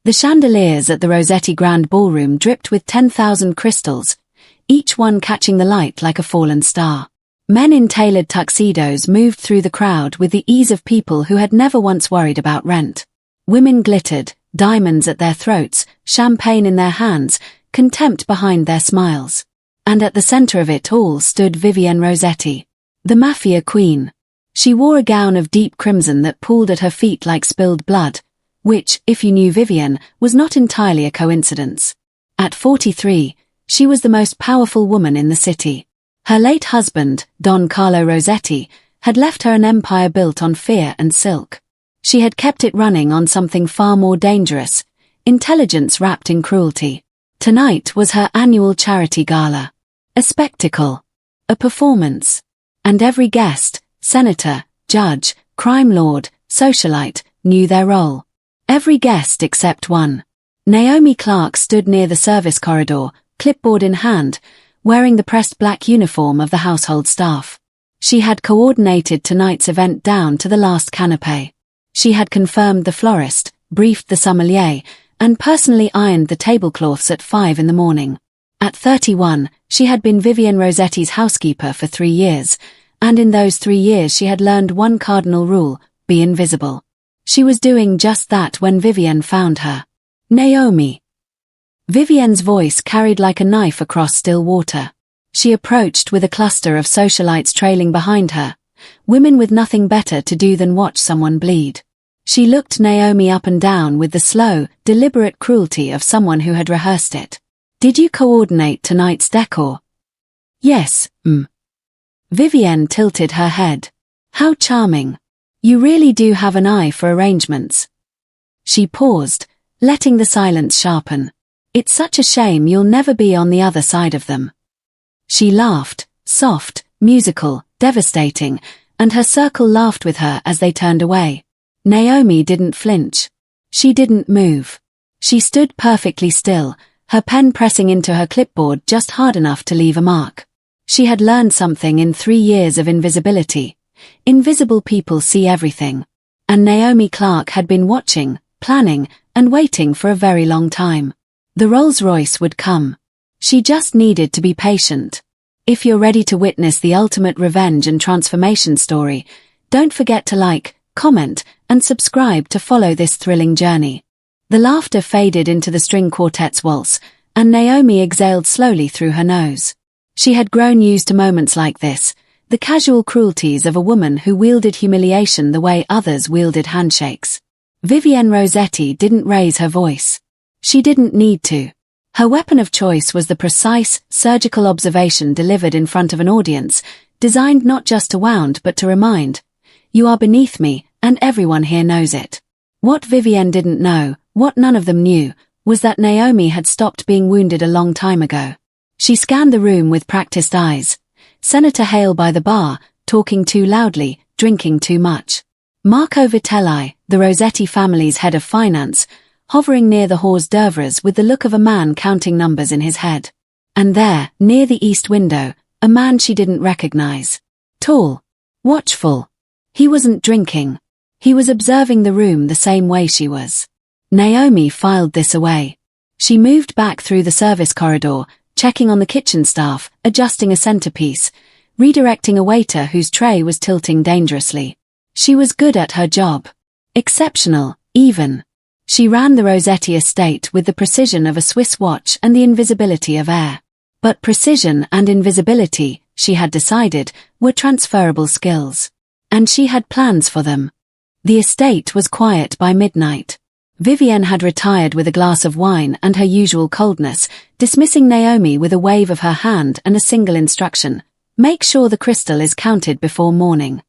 The chandeliers at the Rosetti Grand Ballroom dripped with 10,000 crystals, each one catching the light like a fallen star. Men in tailored tuxedos moved through the crowd with the ease of people who had never once worried about rent. Women glittered, diamonds at their throats, champagne in their hands, contempt behind their smiles. And at the center of it all stood Vivienne Rosetti, the Mafia Queen. She wore a gown of deep crimson that pooled at her feet like spilled blood, which, if you knew Vivienne, was not entirely a coincidence. At 43, she was the most powerful woman in the city. Her late husband, Don Carlo Rosetti, had left her an empire built on fear and silk. She had kept it running on something far more dangerous, intelligence wrapped in cruelty. Tonight was her annual charity gala. A spectacle. A performance. And every guest, senator, judge, crime lord, socialite, knew their role. Every guest except one. Naomi Clarke stood near the service corridor, clipboard in hand, wearing the pressed black uniform of the household staff. She had coordinated tonight's event down to the last canapé. She had confirmed the florist, briefed the sommelier, and personally ironed the tablecloths at 5 in the morning. At 31, she had been Vivienne Rosetti's housekeeper for 3 years, and in those 3 years she had learned one cardinal rule: be invisible. She was doing just that when Vivienne found her. Naomi. Vivienne's voice carried like a knife across still water. She approached with a cluster of socialites trailing behind her, women with nothing better to do than watch someone bleed. She looked Naomi up and down with the slow, deliberate cruelty of someone who had rehearsed it. Did you coordinate tonight's decor? Yes, Vivienne tilted her head. How charming. You really do have an eye for arrangements. She paused, letting the silence sharpen. It's such a shame you'll never be on the other side of them. She laughed, soft, musical, devastating, and her circle laughed with her as they turned away. Naomi didn't flinch. She didn't move. She stood perfectly still, her pen pressing into her clipboard just hard enough to leave a mark. She had learned something in 3 years of invisibility. Invisible people see everything. And Naomi Clarke had been watching, planning, and waiting for a very long time. The Rolls-Royce would come. She just needed to be patient. If you're ready to witness the ultimate revenge and transformation story, don't forget to like, comment, and subscribe to follow this thrilling journey. The laughter faded into the string quartet's waltz, and Naomi exhaled slowly through her nose. She had grown used to moments like this, the casual cruelties of a woman who wielded humiliation the way others wielded handshakes. Vivienne Rosetti didn't raise her voice. She didn't need to. Her weapon of choice was the precise, surgical observation delivered in front of an audience, designed not just to wound but to remind, you are beneath me, and everyone here knows it. What Vivienne didn't know, what none of them knew, was that Naomi had stopped being wounded a long time ago. She scanned the room with practiced eyes. Senator Hale by the bar, talking too loudly, drinking too much. Marco Vitelli, the Rosetti family's head of finance, hovering near the hors d'oeuvres with the look of a man counting numbers in his head. And there, near the east window, a man she didn't recognize. Tall. Watchful. He wasn't drinking. He was observing the room the same way she was. Naomi filed this away. She moved back through the service corridor, checking on the kitchen staff, adjusting a centerpiece, redirecting a waiter whose tray was tilting dangerously. She was good at her job. Exceptional, even. She ran the Rosetti estate with the precision of a Swiss watch and the invisibility of air. But precision and invisibility, she had decided, were transferable skills. And she had plans for them. The estate was quiet by midnight. Vivienne had retired with a glass of wine and her usual coldness, dismissing Naomi with a wave of her hand and a single instruction: make sure the crystal is counted before morning.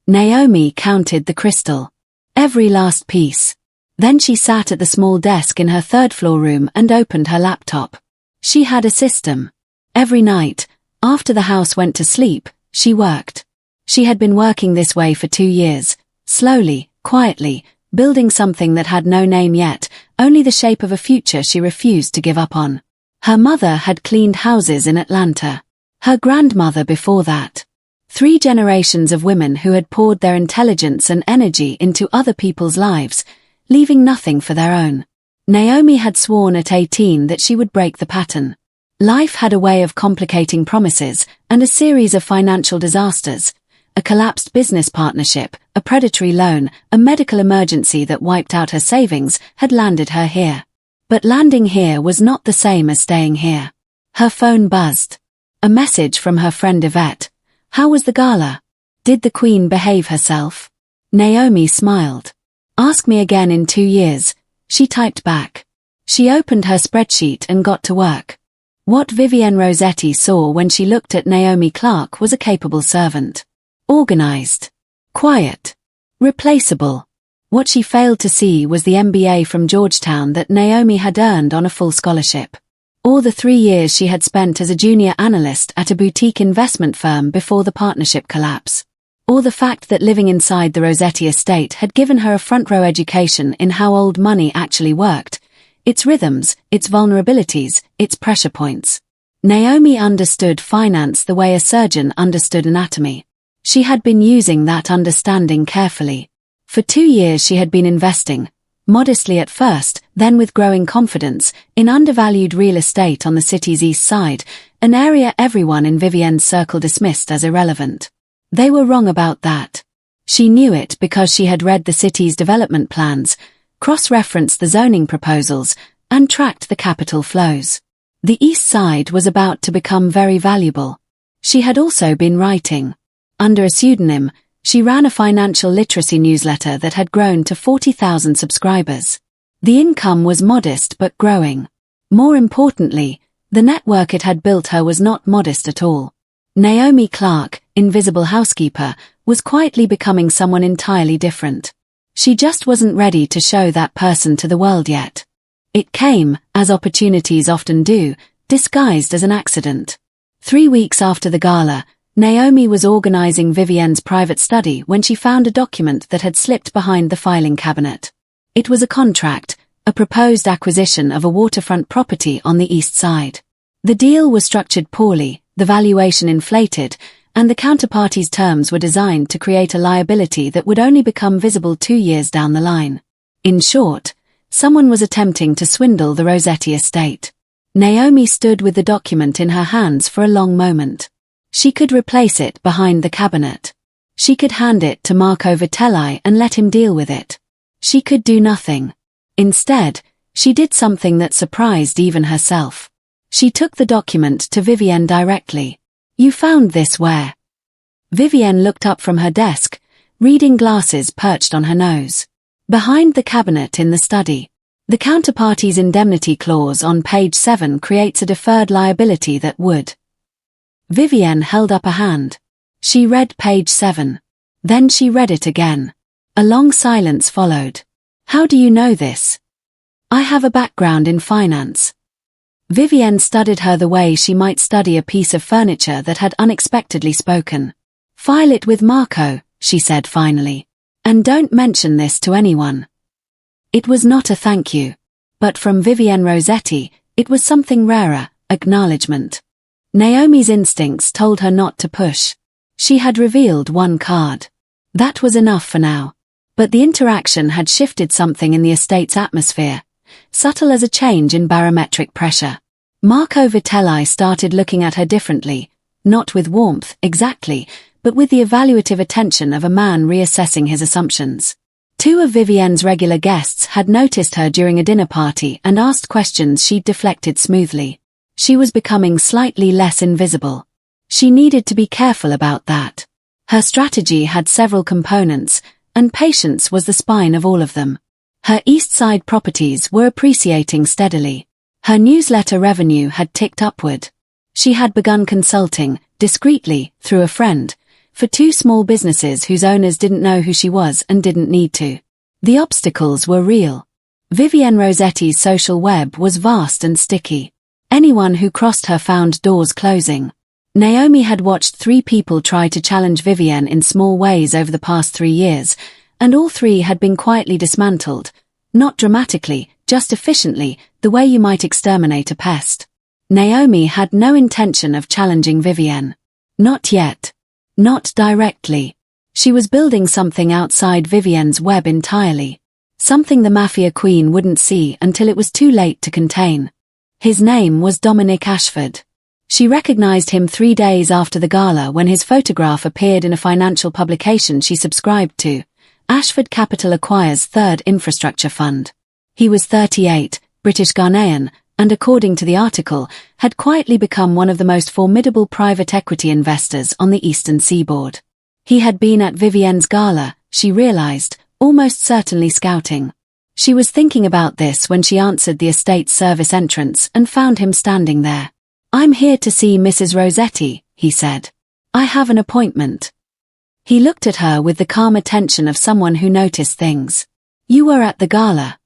Naomi counted the crystal. Every last piece. Then she sat at the small desk in her third-floor room and opened her laptop. She had a system. Every night, after the house went to sleep, she worked. She had been working this way for 2 years, slowly, quietly, building something that had no name yet, only the shape of a future she refused to give up on. Her mother had cleaned houses in Atlanta. Her grandmother before that. 3 generations of women who had poured their intelligence and energy into other people's lives, leaving nothing for their own. Naomi had sworn at 18 that she would break the pattern. Life had a way of complicating promises, and a series of financial disasters, a collapsed business partnership, a predatory loan, a medical emergency that wiped out her savings, had landed her here. But landing here was not the same as staying here. Her phone buzzed. A message from her friend Yvette. How was the gala? Did the Queen behave herself? Naomi smiled. Ask me again in 2 years, she typed back. She opened her spreadsheet and got to work. What Vivienne Rosetti saw when she looked at Naomi Clarke was a capable servant. Organized. Quiet. Replaceable. What she failed to see was the MBA from Georgetown that Naomi had earned on a full scholarship. Or the 3 years she had spent as a junior analyst at a boutique investment firm before the partnership collapse. Or the fact that living inside the Rosetti estate had given her a front-row education in how old money actually worked, its rhythms, its vulnerabilities, its pressure points. Naomi understood finance the way a surgeon understood anatomy. She had been using that understanding carefully. For 2 years she had been investing, modestly at first, then with growing confidence, in undervalued real estate on the city's east side, an area everyone in Vivienne's circle dismissed as irrelevant. They were wrong about that. She knew it because she had read the city's development plans, cross-referenced the zoning proposals, and tracked the capital flows. The east side was about to become very valuable. She had also been writing. Under a pseudonym, she ran a financial literacy newsletter that had grown to 40,000 subscribers. The income was modest but growing. More importantly, the network it had built her was not modest at all. Naomi Clarke, invisible housekeeper, was quietly becoming someone entirely different. She just wasn't ready to show that person to the world yet. It came, as opportunities often do, disguised as an accident. 3 weeks after the gala, Naomi was organizing Vivienne's private study when she found a document that had slipped behind the filing cabinet. It was a contract, a proposed acquisition of a waterfront property on the east side. The deal was structured poorly, the valuation inflated, and the counterparty's terms were designed to create a liability that would only become visible 2 years down the line. In short, someone was attempting to swindle the Rosetti estate. Naomi stood with the document in her hands for a long moment. She could replace it behind the cabinet. She could hand it to Marco Vitelli and let him deal with it. She could do nothing. Instead, she did something that surprised even herself. She took the document to Vivienne directly. You found this where? Vivienne looked up from her desk, reading glasses perched on her nose. Behind the cabinet in the study. The counterparty's indemnity clause on page 7 creates a deferred liability that would. Vivienne held up a hand. She read page 7. Then she read it again. A long silence followed. How do you know this? I have a background in finance. Vivienne studied her the way she might study a piece of furniture that had unexpectedly spoken. File it with Marco, she said finally. And don't mention this to anyone. It was not a thank you. But from Vivienne Rosetti, it was something rarer, acknowledgement. Naomi's instincts told her not to push. She had revealed one card. That was enough for now. But the interaction had shifted something in the estate's atmosphere, subtle as a change in barometric pressure. Marco Vitelli started looking at her differently, not with warmth, exactly, but with the evaluative attention of a man reassessing his assumptions. 2 of Vivienne's regular guests had noticed her during a dinner party and asked questions she'd deflected smoothly. She was becoming slightly less invisible. She needed to be careful about that. Her strategy had several components, and patience was the spine of all of them. Her East Side properties were appreciating steadily. Her newsletter revenue had ticked upward. She had begun consulting, discreetly, through a friend, for 2 small businesses whose owners didn't know who she was and didn't need to. The obstacles were real. Vivienne Rosetti's social web was vast and sticky. Anyone who crossed her found doors closing. Naomi had watched 3 people try to challenge Vivienne in small ways over the past 3 years, and all 3 had been quietly dismantled, not dramatically, just efficiently, the way you might exterminate a pest. Naomi had no intention of challenging Vivienne. Not yet. Not directly. She was building something outside Vivienne's web entirely. something the Mafia Queen wouldn't see until it was too late to contain. His name was Dominic Ashford. She recognized him 3 days after the gala when his photograph appeared in a financial publication she subscribed to, Ashford Capital Acquires Third Infrastructure Fund. He was 38, British Ghanaian, and according to the article, had quietly become one of the most formidable private equity investors on the eastern seaboard. He had been at Vivienne's gala, she realized, almost certainly scouting. She was thinking about this when she answered the estate's service entrance and found him standing there. "I'm here to see Mrs. Rosetti," he said. "I have an appointment." He looked at her with the calm attention of someone who noticed things. "You were at the gala."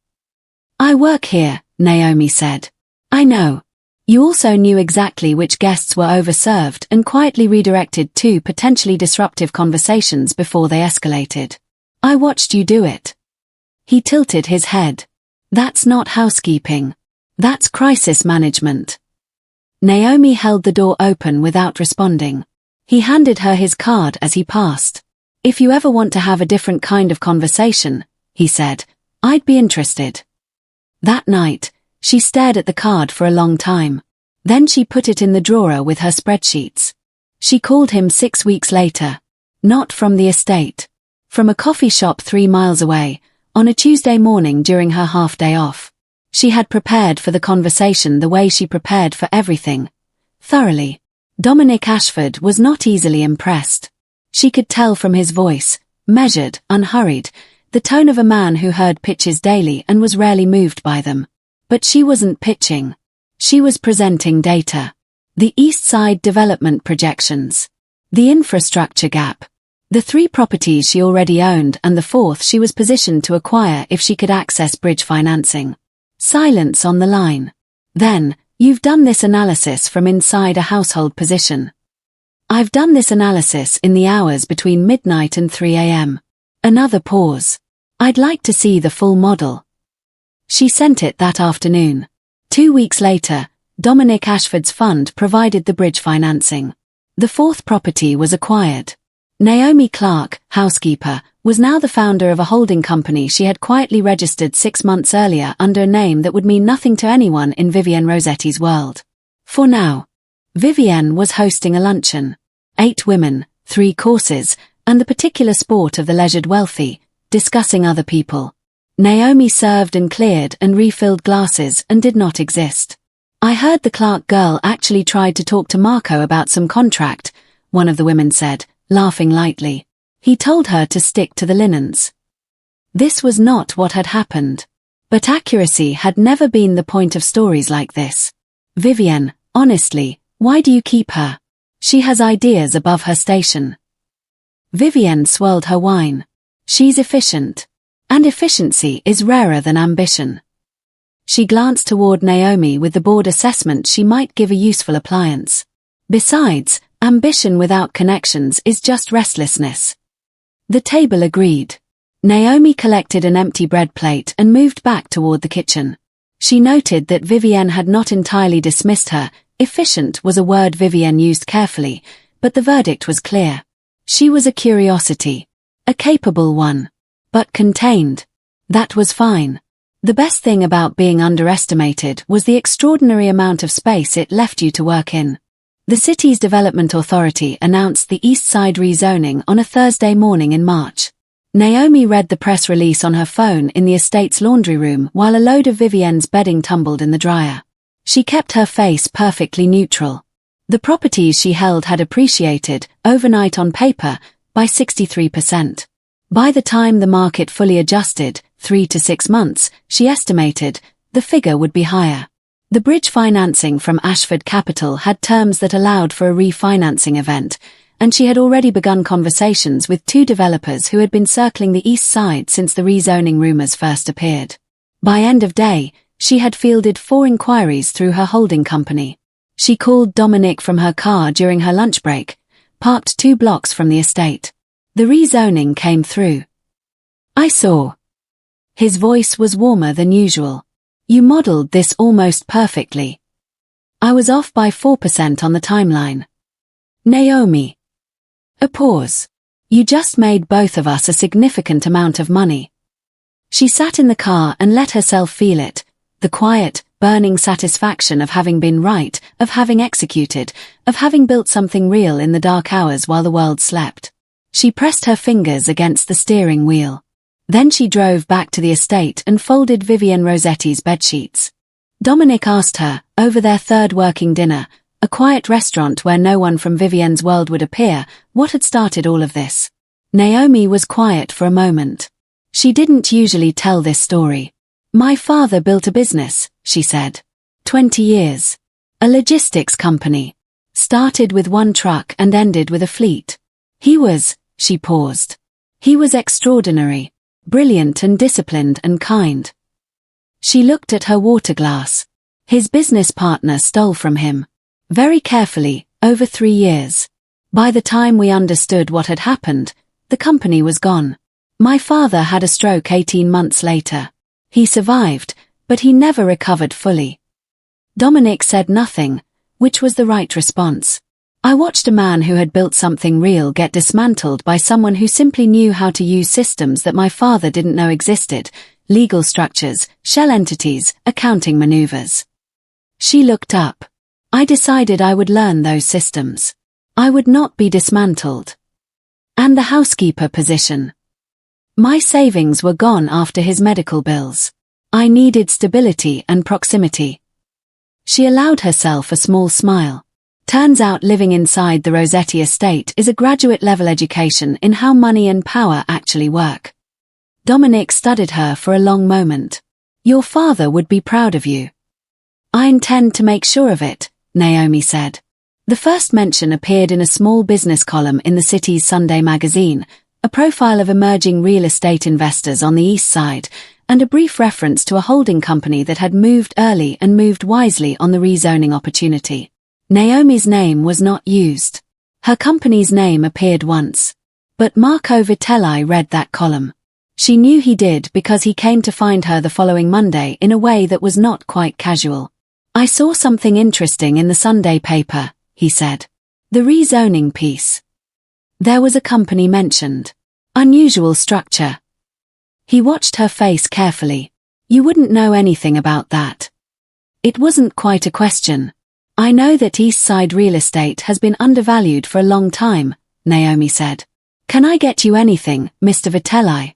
"I work here," Naomi said. "I know. You also knew exactly which guests were overserved and quietly redirected 2 potentially disruptive conversations before they escalated. I watched you do it." He tilted his head. "That's not housekeeping. That's crisis management." Naomi held the door open without responding. He handed her his card as he passed. "If you ever want to have a different kind of conversation," he said, "I'd be interested." That night, she stared at the card for a long time. Then she put it in the drawer with her spreadsheets. She called him 6 weeks later. Not from the estate. From a coffee shop 3 miles away, on a Tuesday morning during her half-day off. She had prepared for the conversation the way she prepared for everything. Thoroughly. Dominic Ashford was not easily impressed. She could tell from his voice, measured, unhurried, the tone of a man who heard pitches daily and was rarely moved by them. But she wasn't pitching. She was presenting data. The East Side development projections. The infrastructure gap. The 3 properties she already owned and the 4th she was positioned to acquire if she could access bridge financing. Silence on the line. Then, "You've done this analysis from inside a household position." "I've done this analysis in the hours between midnight and 3 a.m. Another pause. "I'd like to see the full model." She sent it that afternoon. 2 weeks later, Dominic Ashford's fund provided the bridge financing. The 4th property was acquired. Naomi Clarke, Housekeeper, was now the founder of a holding company she had quietly registered 6 months earlier under a name that would mean nothing to anyone in Vivienne Rosetti's world. For now, Vivienne was hosting a luncheon. 8 women, 3 courses, and the particular sport of the leisured wealthy, discussing other people. Naomi served and cleared and refilled glasses and did not exist. "I heard the Clarke girl actually tried to talk to Marco about some contract," one of the women said, laughing lightly. "He told her to stick to the linens." This was not what had happened. But accuracy had never been the point of stories like this. "Vivienne, honestly, why do you keep her? She has ideas above her station." Vivienne swirled her wine. "She's efficient. And efficiency is rarer than ambition." She glanced toward Naomi with the board assessment she might give a useful appliance. "Besides, ambition without connections is just restlessness." The table agreed. Naomi collected an empty bread plate and moved back toward the kitchen. She noted that Vivienne had not entirely dismissed her. Efficient was a word Vivienne used carefully, but the verdict was clear. She was a curiosity. A capable one. But contained. That was fine. The best thing about being underestimated was the extraordinary amount of space it left you to work in. The city's development authority announced the East Side rezoning on a Thursday morning in March. Naomi read the press release on her phone in the estate's laundry room while a load of Vivienne's bedding tumbled in the dryer. She kept her face perfectly neutral. The properties she held had appreciated, overnight on paper, by 63%. By the time the market fully adjusted, 3 to 6 months, she estimated, the figure would be higher. The bridge financing from Ashford Capital had terms that allowed for a refinancing event, and she had already begun conversations with 2 developers who had been circling the East Side since the rezoning rumors first appeared. By end of day, she had fielded 4 inquiries through her holding company. She called Dominic from her car during her lunch break, parked 2 blocks from the estate. The rezoning came through. "I saw." His voice was warmer than usual. "You modeled this almost perfectly." "I was off by 4% on the timeline." "Naomi." A pause. "You just made both of us a significant amount of money." She sat in the car and let herself feel it, the quiet, burning satisfaction of having been right, of having executed, of having built something real in the dark hours while the world slept. She pressed her fingers against the steering wheel. Then she drove back to the estate and folded Vivienne Rosetti's bedsheets. Dominic asked her, over their third working dinner, a quiet restaurant where no one from Vivienne's world would appear, what had started all of this. Naomi was quiet for a moment. She didn't usually tell this story. My father built a business, she said. 20 years. A logistics company. Started with one truck and ended with a fleet. She paused. He was extraordinary, brilliant and disciplined and kind. She looked at her water glass. His business partner stole from him. Very carefully, over 3 years. By the time we understood what had happened, the company was gone. My father had a stroke 18 months later. He survived, but he never recovered fully. Dominic said nothing, which was the right response. I watched a man who had built something real get dismantled by someone who simply knew how to use systems that my father didn't know existed, legal structures, shell entities, accounting maneuvers. She looked up. I decided I would learn those systems. I would not be dismantled. And the housekeeper position. My savings were gone after his medical bills. I needed stability and proximity. She allowed herself a small smile. Turns out living inside the Rosetti estate is a graduate-level education in how money and power actually work. Dominic studied her for a long moment. Your father would be proud of you. I intend to make sure of it, Naomi said. The first mention appeared in a small business column in the city's Sunday magazine, a profile of emerging real estate investors on the east side, and a brief reference to a holding company that had moved early and moved wisely on the rezoning opportunity. Naomi's name was not used. Her company's name appeared once. But Marco Vitelli read that column. She knew he did because he came to find her the following Monday in a way that was not quite casual. I saw something interesting in the Sunday paper, he said. The rezoning piece. There was a company mentioned. Unusual structure. He watched her face carefully. You wouldn't know anything about that. It wasn't quite a question. I know that East Side real estate has been undervalued for a long time, Naomi said. Can I get you anything, Mr. Vitelli?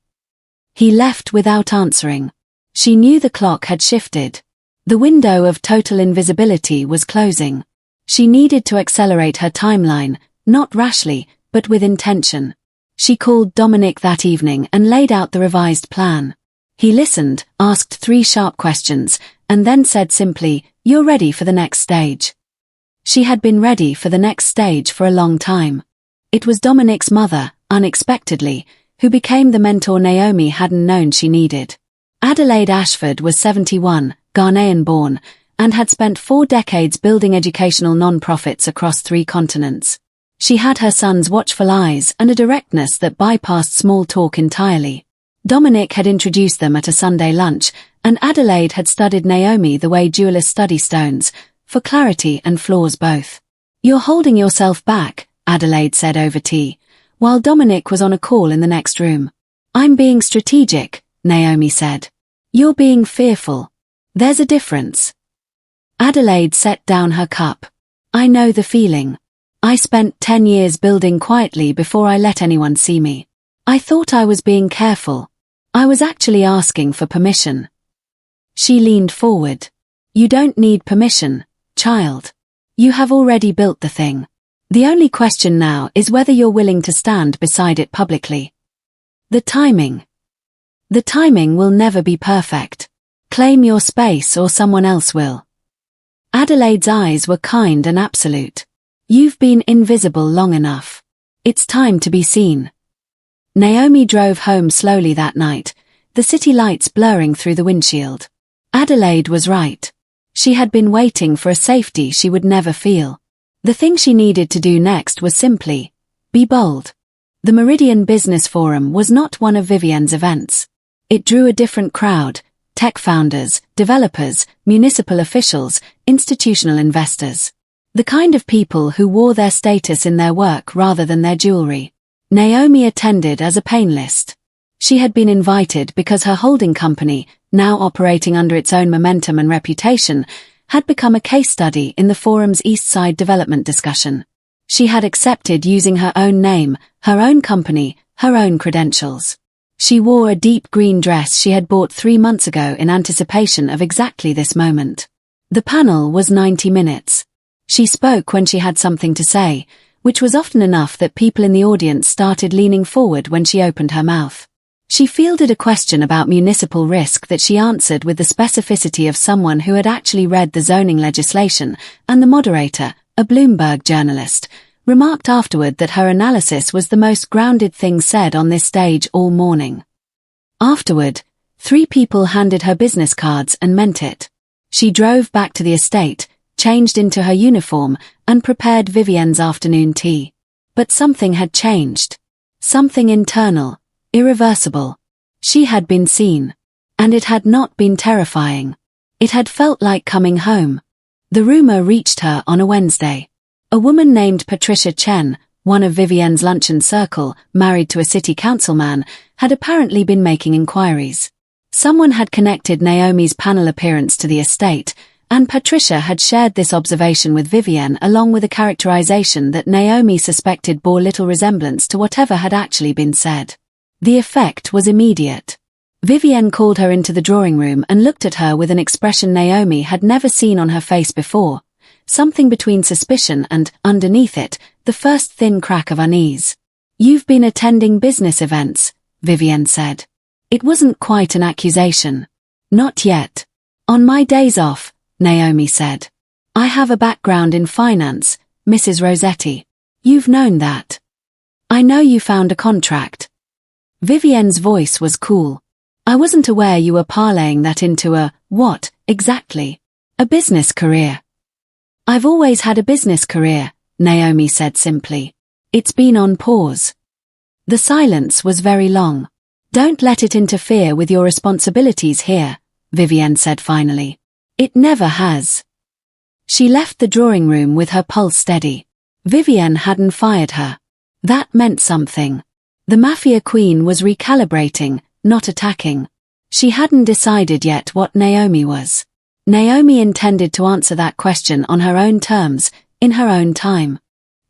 He left without answering. She knew the clock had shifted. The window of total invisibility was closing. She needed to accelerate her timeline, not rashly, but with intention. She called Dominic that evening and laid out the revised plan. He listened, asked 3 sharp questions, and then said simply, "You're ready for the next stage." She had been ready for the next stage for a long time. It was Dominic's mother, unexpectedly, who became the mentor Naomi hadn't known she needed. Adelaide Ashford was 71, Ghanaian-born, and had spent 4 decades building educational non-profits across 3 continents. She had her son's watchful eyes and a directness that bypassed small talk entirely. Dominic had introduced them at a Sunday lunch, and Adelaide had studied Naomi the way jewelers study stones, for clarity and flaws both. "You're holding yourself back," Adelaide said over tea, while Dominic was on a call in the next room. "I'm being strategic," Naomi said. "You're being fearful. There's a difference." Adelaide set down her cup. "I know the feeling. I spent 10 years building quietly before I let anyone see me. I thought I was being careful. I was actually asking for permission." She leaned forward. "You don't need permission, child. You have already built the thing. The only question now is whether you're willing to stand beside it publicly. The timing. The timing will never be perfect. Claim your space or someone else will." Adelaide's eyes were kind and absolute. "You've been invisible long enough. It's time to be seen." Naomi drove home slowly that night, the city lights blurring through the windshield. Adelaide was right. She had been waiting for a safety she would never feel. The thing she needed to do next was simply, be bold. The Meridian Business Forum was not one of Vivienne's events. It drew a different crowd, tech founders, developers, municipal officials, institutional investors. The kind of people who wore their status in their work rather than their jewelry. Naomi attended as a panelist. She had been invited because her holding company, now operating under its own momentum and reputation, had become a case study in the forum's East Side development discussion. She had accepted using her own name, her own company, her own credentials. She wore a deep green dress she had bought 3 months ago in anticipation of exactly this moment. The panel was 90 minutes. She spoke when she had something to say, which was often enough that people in the audience started leaning forward when she opened her mouth. She fielded a question about municipal risk that she answered with the specificity of someone who had actually read the zoning legislation, and the moderator, a Bloomberg journalist, remarked afterward that her analysis was the most grounded thing said on this stage all morning. Afterward, 3 people handed her business cards and meant it. She drove back to the estate, changed into her uniform, and prepared Vivienne's afternoon tea. But something had changed. Something internal, irreversible. She had been seen. And it had not been terrifying. It had felt like coming home. The rumor reached her on a Wednesday. A woman named Patricia Chen, one of Vivienne's luncheon circle, married to a city councilman, had apparently been making inquiries. Someone had connected Naomi's panel appearance to the estate, and Patricia had shared this observation with Vivienne along with a characterization that Naomi suspected bore little resemblance to whatever had actually been said. The effect was immediate. Vivienne called her into the drawing room and looked at her with an expression Naomi had never seen on her face before, something between suspicion and, underneath it, the first thin crack of unease. "You've been attending business events," Vivienne said. It wasn't quite an accusation. "Not yet. On my days off," Naomi said. "I have a background in finance, Mrs. Rosetti. You've known that. I know you found a contract." Vivienne's voice was cool. "I wasn't aware you were parlaying that into a, what, exactly? A business career." "I've always had a business career," Naomi said simply. "It's been on pause." The silence was very long. "Don't let it interfere with your responsibilities here," Vivienne said finally. "It never has." She left the drawing room with her pulse steady. Vivienne hadn't fired her. That meant something. The Mafia Queen was recalibrating, not attacking. She hadn't decided yet what Naomi was. Naomi intended to answer that question on her own terms, in her own time.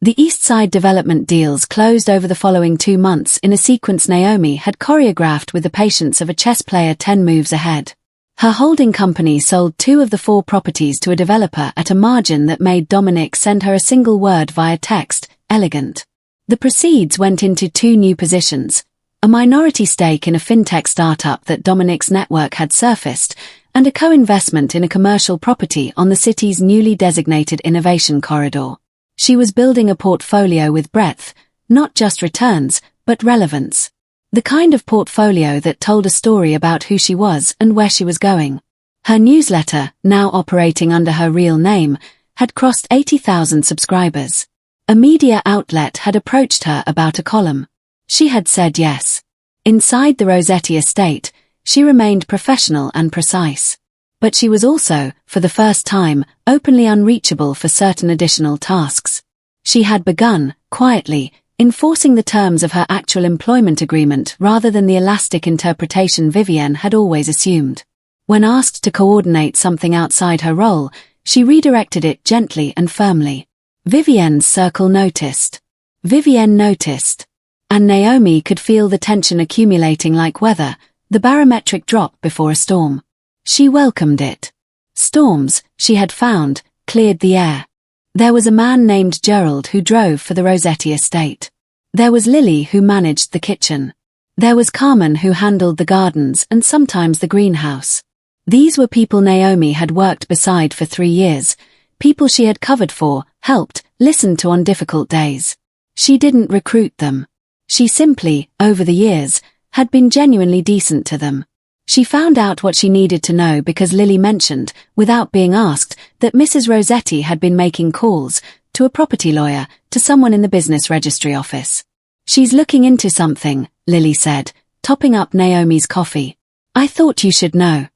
The East Side development deals closed over the following 2 months in a sequence Naomi had choreographed with the patience of a chess player 10 moves ahead. Her holding company sold 2 of the 4 properties to a developer at a margin that made Dominic send her a single word via text, elegant. The proceeds went into 2 new positions, a minority stake in a fintech startup that Dominic's network had surfaced, and a co-investment in a commercial property on the city's newly designated innovation corridor. She was building a portfolio with breadth, not just returns, but relevance. The kind of portfolio that told a story about who she was and where she was going. Her newsletter, now operating under her real name, had crossed 80,000 subscribers. A media outlet had approached her about a column. She had said yes. Inside the Rosetti estate, she remained professional and precise. But she was also, for the first time, openly unreachable for certain additional tasks. She had begun, quietly, enforcing the terms of her actual employment agreement rather than the elastic interpretation Vivienne had always assumed. When asked to coordinate something outside her role, she redirected it gently and firmly. Vivienne's circle noticed. Vivienne noticed. And Naomi could feel the tension accumulating like weather, the barometric drop before a storm. She welcomed it. Storms, she had found, cleared the air. There was a man named Gerald who drove for the Rosetti estate. There was Lily who managed the kitchen. There was Carmen who handled the gardens and sometimes the greenhouse. These were people Naomi had worked beside for 3 years, people she had covered for, helped, listened to on difficult days. She didn't recruit them. She simply, over the years, had been genuinely decent to them. She found out what she needed to know because Lily mentioned, without being asked, that Mrs. Rosetti had been making calls, to a property lawyer, to someone in the business registry office. "She's looking into something," Lily said, topping up Naomi's coffee. "I thought you should know."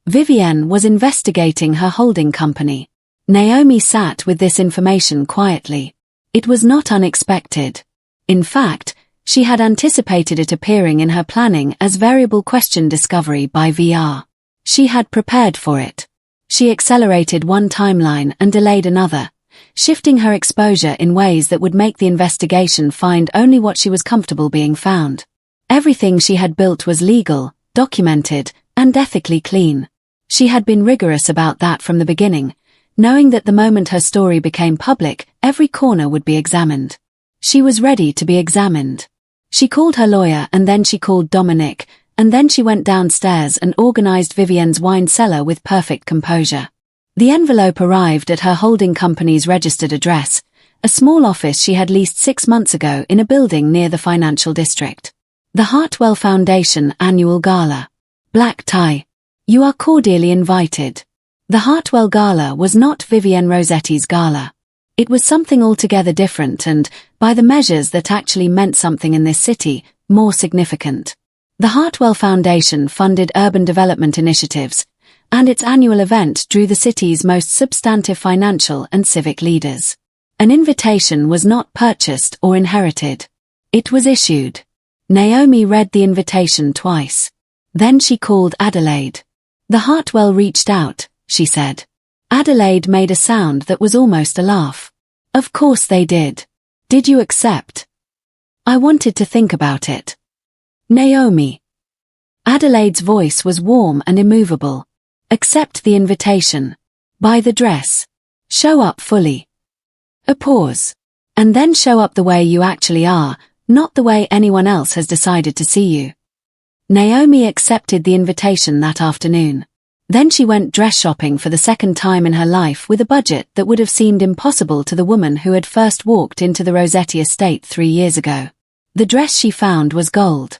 Vivienne was investigating her holding company. Naomi sat with this information quietly. It was not unexpected. In fact, She had anticipated it appearing in her planning as variable question discovery by VR. She had prepared for it. She accelerated one timeline and delayed another, shifting her exposure in ways that would make the investigation find only what she was comfortable being found. Everything she had built was legal, documented, and ethically clean. She had been rigorous about that from the beginning, knowing that the moment her story became public, every corner would be examined. She was ready to be examined. She called her lawyer, and then she called Dominic, and then she went downstairs and organized Vivienne's wine cellar with perfect composure. The envelope arrived at her holding company's registered address, a small office she had leased 6 months ago in a building near the financial district. The Hartwell Foundation Annual Gala. Black tie. You are cordially invited. The Hartwell Gala was not Vivienne Rosetti's gala. It was something altogether different and, by the measures that actually meant something in this city, more significant. The Hartwell Foundation funded urban development initiatives, and its annual event drew the city's most substantive financial and civic leaders. An invitation was not purchased or inherited. It was issued. Naomi read the invitation twice. Then she called Adelaide. The Hartwell reached out, she said. Adelaide made a sound that was almost a laugh. Of course they did. Did you accept? I wanted to think about it. Naomi. Adelaide's voice was warm and immovable. Accept the invitation. Buy the dress. Show up fully. A pause. And then show up the way you actually are, not the way anyone else has decided to see you. Naomi accepted the invitation that afternoon. Then she went dress shopping for the second time in her life with a budget that would have seemed impossible to the woman who had first walked into the Rosetti estate 3 years ago. The dress she found was gold.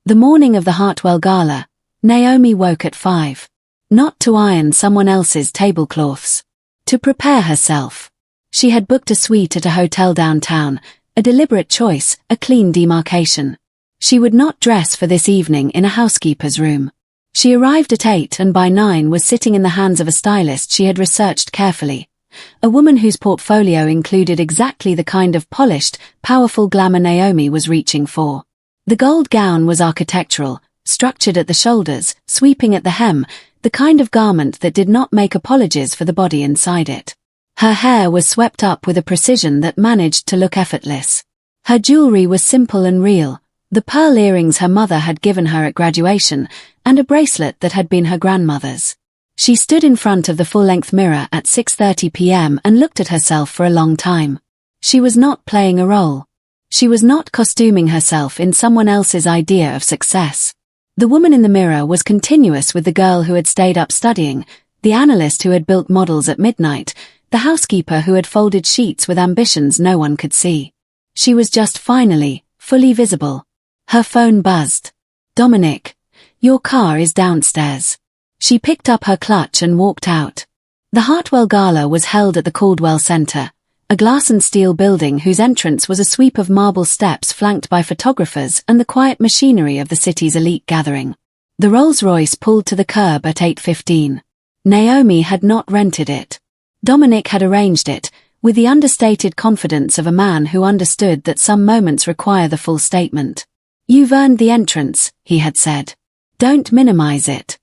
The morning of the Hartwell Gala, Naomi woke at 5. Not to iron someone else's tablecloths. To prepare herself. She had booked a suite at a hotel downtown, a deliberate choice, a clean demarcation. She would not dress for this evening in a housekeeper's room. She arrived at 8 and by 9 was sitting in the hands of a stylist she had researched carefully. A woman whose portfolio included exactly the kind of polished, powerful glamour Naomi was reaching for. The gold gown was architectural, structured at the shoulders, sweeping at the hem, the kind of garment that did not make apologies for the body inside it. Her hair was swept up with a precision that managed to look effortless. Her jewelry was simple and real, the pearl earrings her mother had given her at graduation, and a bracelet that had been her grandmother's. She stood in front of the full-length mirror at 6:30 p.m. and looked at herself for a long time. She was not playing a role. She was not costuming herself in someone else's idea of success. The woman in the mirror was continuous with the girl who had stayed up studying, the analyst who had built models at midnight, the housekeeper who had folded sheets with ambitions no one could see. She was just finally, fully visible. Her phone buzzed. Dominic. Your car is downstairs. She picked up her clutch and walked out. The Hartwell Gala was held at the Caldwell Center, a glass and steel building whose entrance was a sweep of marble steps flanked by photographers and the quiet machinery of the city's elite gathering. The Rolls-Royce pulled to the curb at 8:15. Naomi had not rented it. Dominic had arranged it, with the understated confidence of a man who understood that some moments require the full statement. You've earned the entrance, he had said. Don't minimize it.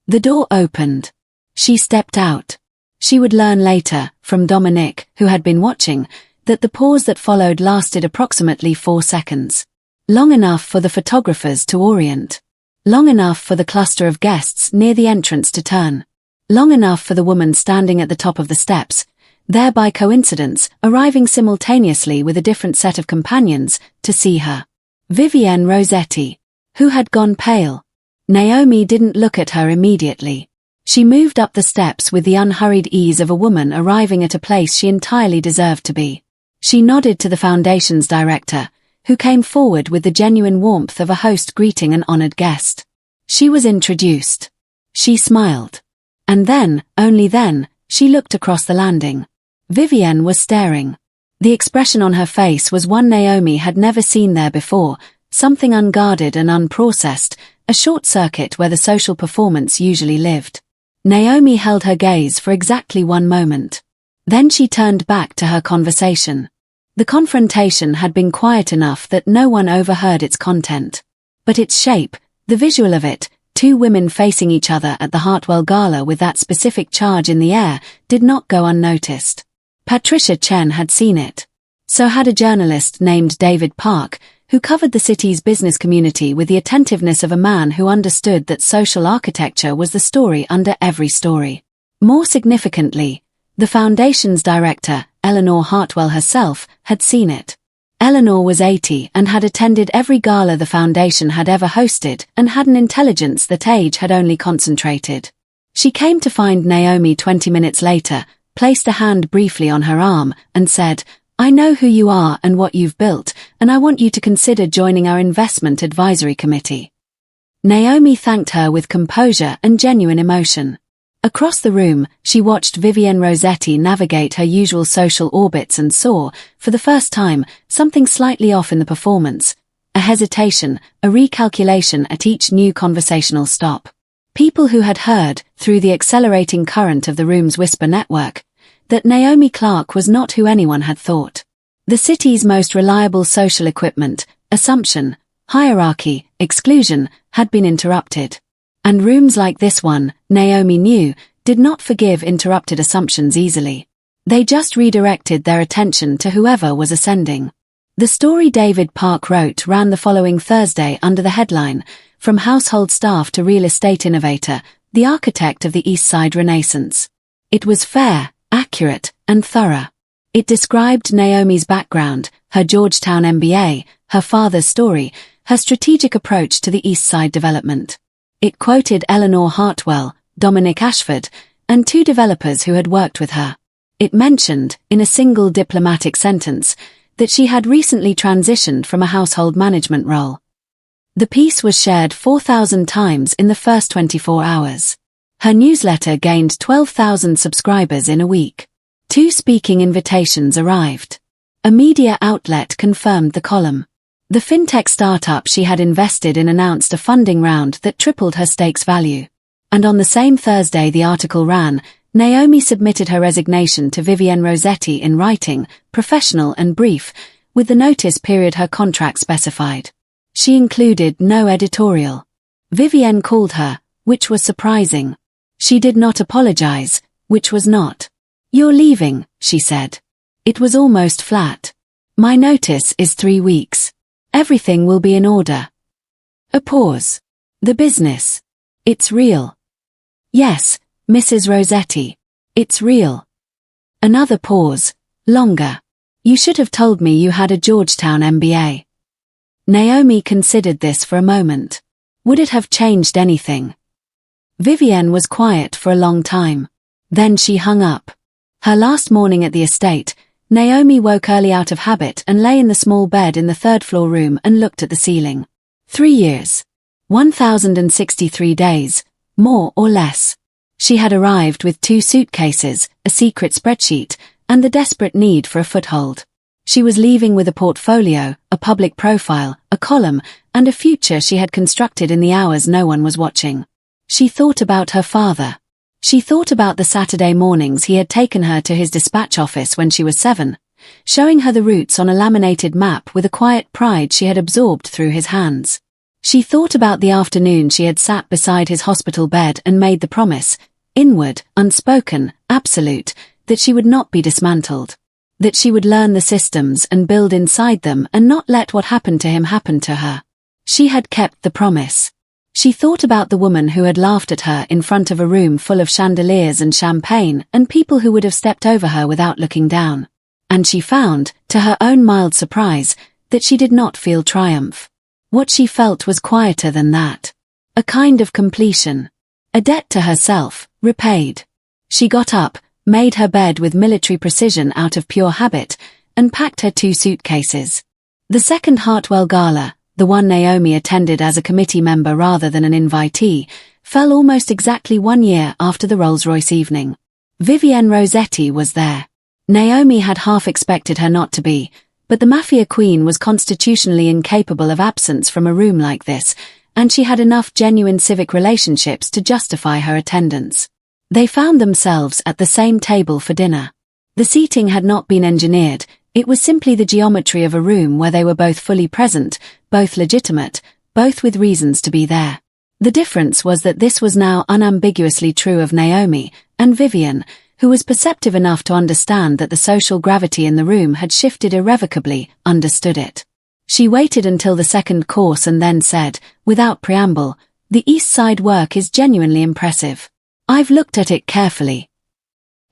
The door opened. She stepped out. She would learn later, from Dominic, who had been watching, that the pause that followed lasted approximately 4 seconds. Long enough for the photographers to orient. Long enough for the cluster of guests near the entrance to turn. Long enough for the woman standing at the top of the steps, there by coincidence, arriving simultaneously with a different set of companions, to see her. Vivienne Rosetti, who had gone pale. Naomi didn't look at her immediately. She moved up the steps with the unhurried ease of a woman arriving at a place she entirely deserved to be. She nodded to the foundation's director, who came forward with the genuine warmth of a host greeting an honored guest. She was introduced. She smiled. And then, only then, she looked across the landing. Vivienne was staring. The expression on her face was one Naomi had never seen there before, something unguarded and unprocessed, a short circuit where the social performance usually lived. Naomi held her gaze for exactly 1 moment. Then she turned back to her conversation. The confrontation had been quiet enough that no one overheard its content. But its shape, the visual of it, two women facing each other at the Hartwell Gala with that specific charge in the air, did not go unnoticed. Patricia Chen had seen it. So had a journalist named David Park, who covered the city's business community with the attentiveness of a man who understood that social architecture was the story under every story. More significantly, the foundation's director, Eleanor Hartwell herself, had seen it. Eleanor was 80 and had attended every gala the foundation had ever hosted and had an intelligence that age had only concentrated. She came to find Naomi 20 minutes later, placed a hand briefly on her arm, and said, "I know who you are and what you've built, and I want you to consider joining our investment advisory committee." Naomi thanked her with composure and genuine emotion. Across the room, she watched Vivienne Rosetti navigate her usual social orbits and saw, for the first time, something slightly off in the performance. A hesitation, a recalculation at each new conversational stop. People who had heard, through the accelerating current of the room's whisper network, that Naomi Clarke was not who anyone had thought. The city's most reliable social equipment, assumption, hierarchy, exclusion, had been interrupted. And rooms like this one, Naomi knew, did not forgive interrupted assumptions easily. They just redirected their attention to whoever was ascending. The story David Park wrote ran the following Thursday under the headline, "From Household Staff to Real Estate Innovator, the Architect of the East Side Renaissance." It was fair, accurate, and thorough. It described Naomi's background, her Georgetown MBA, her father's story, her strategic approach to the East Side development. It quoted Eleanor Hartwell, Dominic Ashford, and two developers who had worked with her. It mentioned, in a single diplomatic sentence, that she had recently transitioned from a household management role. The piece was shared 4,000 times in the first 24 hours. Her newsletter gained 12,000 subscribers in a week. 2 speaking invitations arrived. A media outlet confirmed the column. The fintech startup she had invested in announced a funding round that tripled her stake's value. And on the same Thursday the article ran, Naomi submitted her resignation to Vivienne Rosetti in writing, professional and brief, with the notice period her contract specified. She included no editorial. Vivienne called her, which was surprising. She did not apologize, which was not. "You're leaving," she said. It was almost flat. "My notice is 3 weeks. Everything will be in order." A pause. "The business. It's real." "Yes, Mrs. Rosetti. It's real." Another pause, longer. "You should have told me you had a Georgetown MBA." Naomi considered this for a moment. Would it have changed anything? Vivienne was quiet for a long time. Then she hung up. Her last morning at the estate, Naomi woke early out of habit and lay in the small bed in the third-floor room and looked at the ceiling. 3 years. 1,063 days, more or less. She had arrived with 2 suitcases, a secret spreadsheet, and the desperate need for a foothold. She was leaving with a portfolio, a public profile, a column, and a future she had constructed in the hours no one was watching. She thought about her father. She thought about the Saturday mornings he had taken her to his dispatch office when she was 7, showing her the routes on a laminated map with a quiet pride she had absorbed through his hands. She thought about the afternoon she had sat beside his hospital bed and made the promise, inward, unspoken, absolute, that she would not be dismantled. That she would learn the systems and build inside them and not let what happened to him happen to her. She had kept the promise. She thought about the woman who had laughed at her in front of a room full of chandeliers and champagne and people who would have stepped over her without looking down. And she found, to her own mild surprise, that she did not feel triumph. What she felt was quieter than that. A kind of completion. A debt to herself, repaid. She got up, made her bed with military precision out of pure habit, and packed her 2 suitcases. The second Hartwell Gala, the one Naomi attended as a committee member rather than an invitee, fell almost exactly 1 year after the Rolls-Royce evening. Vivienne Rosetti was there. Naomi had half expected her not to be, but the Mafia Queen was constitutionally incapable of absence from a room like this, and she had enough genuine civic relationships to justify her attendance. They found themselves at the same table for dinner. The seating had not been engineered, It was simply the geometry of a room where they were both fully present, both legitimate, both with reasons to be there. The difference was that this was now unambiguously true of Naomi, and Vivienne, who was perceptive enough to understand that the social gravity in the room had shifted irrevocably, understood it. She waited until the second course and then said, without preamble, "The East Side work is genuinely impressive. I've looked at it carefully."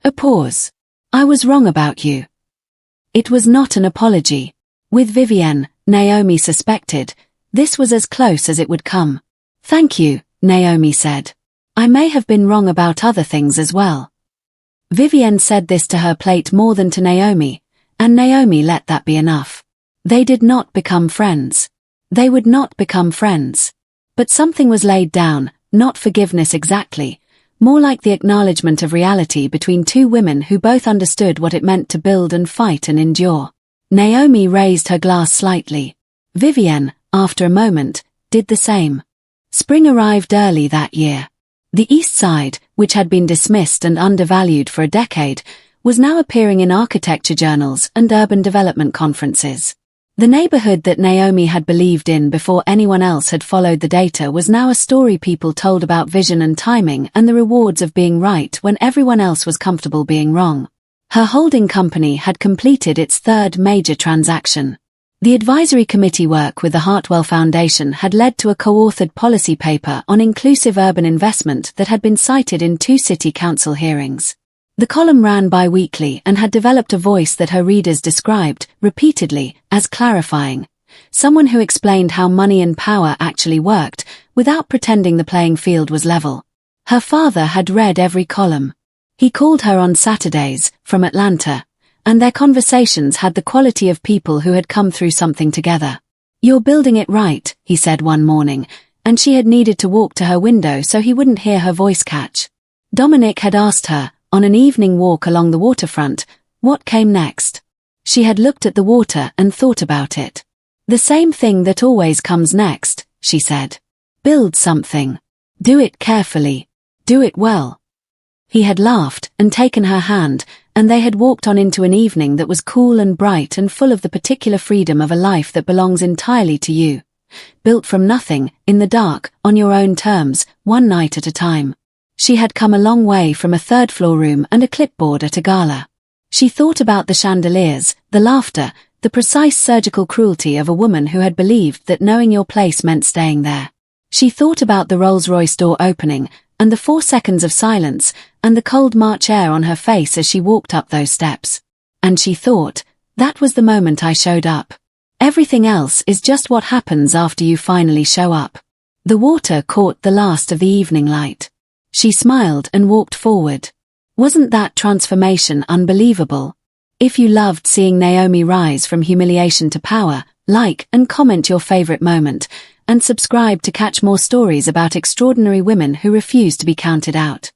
A pause. "I was wrong about you." It was not an apology. With Vivienne, Naomi suspected, this was as close as it would come. "Thank you," Naomi said. "I may have been wrong about other things as well." Vivienne said this to her plate more than to Naomi, and Naomi let that be enough. They did not become friends. They would not become friends. But something was laid down, not forgiveness exactly, more like the acknowledgement of reality between two women who both understood what it meant to build and fight and endure. Naomi raised her glass slightly. Vivienne, after a moment, did the same. Spring arrived early that year. The East Side, which had been dismissed and undervalued for a decade, was now appearing in architecture journals and urban development conferences. The neighborhood that Naomi had believed in before anyone else had followed the data was now a story people told about vision and timing and the rewards of being right when everyone else was comfortable being wrong. Her holding company had completed its third major transaction. The advisory committee work with the Hartwell Foundation had led to a co-authored policy paper on inclusive urban investment that had been cited in 2 city council hearings. The column ran bi-weekly and had developed a voice that her readers described, repeatedly, as clarifying. Someone who explained how money and power actually worked, without pretending the playing field was level. Her father had read every column. He called her on Saturdays, from Atlanta, and their conversations had the quality of people who had come through something together. "You're building it right," he said one morning, and she had needed to walk to her window so he wouldn't hear her voice catch. Dominic had asked her, on an evening walk along the waterfront, what came next. She had looked at the water and thought about it. "The same thing that always comes next," she said. "Build something. Do it carefully. Do it well." He had laughed and taken her hand, and they had walked on into an evening that was cool and bright and full of the particular freedom of a life that belongs entirely to you. Built from nothing, in the dark, on your own terms, one night at a time. She had come a long way from a third-floor room and a clipboard at a gala. She thought about the chandeliers, the laughter, the precise surgical cruelty of a woman who had believed that knowing your place meant staying there. She thought about the Rolls-Royce door opening, and the 4 seconds of silence, and the cold March air on her face as she walked up those steps. And she thought, that was the moment I showed up. Everything else is just what happens after you finally show up. The water caught the last of the evening light. She smiled and walked forward. Wasn't that transformation unbelievable? If you loved seeing Naomi rise from humiliation to power, like and comment your favorite moment, and subscribe to catch more stories about extraordinary women who refuse to be counted out.